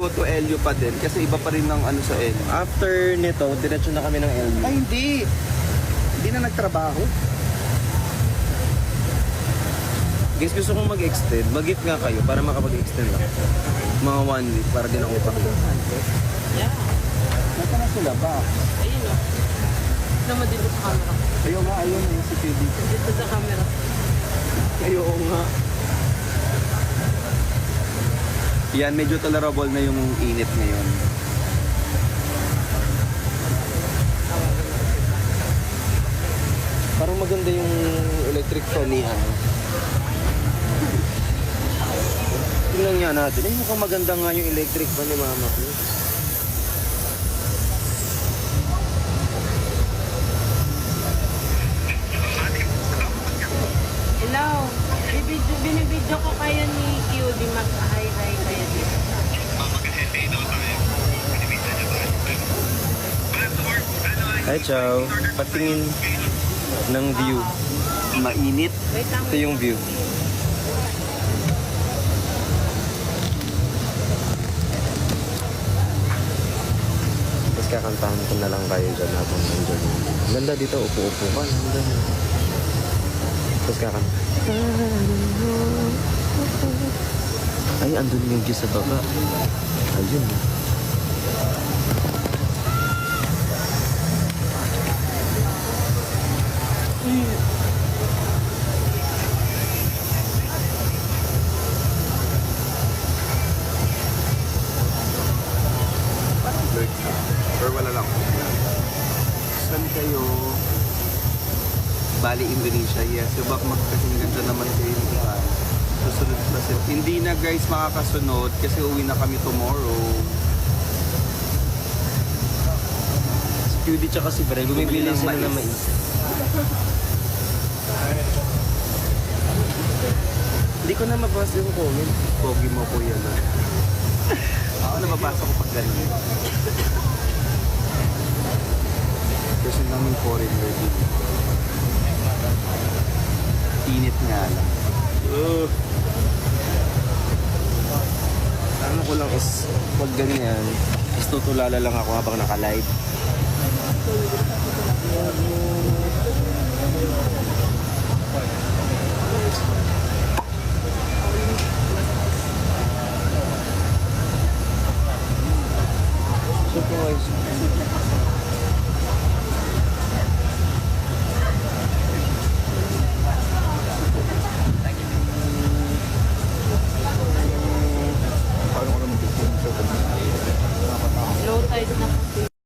Go to LU pa din kasi iba pa rin ng ano sa LU. After nito, diretso na kami ng LU. Ay, hindi. Hindi na nagtrabaho. Guys, gusto kong mag-extend. Mag-gift nga kayo para makapag-extend lang. Mga 1 week para din ako ipakita. Yeah. Nasa na sila ba? Ayun o. Naman dito sa camera. Ayun nga, ayun yung si PD. Dito sa camera. Ayun nga. Yan, medyo tolerable na yung init ngayon. Parang maganda yung electric fan ni ano. Tingnan nga natin. Ay, mukhang maganda nga yung electric fan ni mama ko. Hello. Binibidyo ko kayo ni QD. Mag-hi-hi kayo dito. Hi, ciao. Patingin ng view. Mainit. Wait lang. Ito yung view. Tapos kakantahan ko na lang kayo dyan habang nandyan. Ganda dito, upo-upo ka. Ganda. Tapos kakanta. Ay, andun yung view sa baba. Ayun. Or wala lang. Saan kayo? Bali, Indonesia. Yes. So, baka magkasinggan dyan naman kayo ng iba. Susunod na sila. Hindi na guys makakasunod kasi uwi na kami tomorrow. Si QD tsaka si Bray, bumibili Bumili ng sila ng mais. mais. Hindi ko na mabasa yung comment. Pogi mo po yan. Ako nababasa ko pag ganun. Kasi namin foreign ready. Init nga lang. Ano ko lang is, pag ganyan, is tutulala lang ako habang naka-live. Surprise.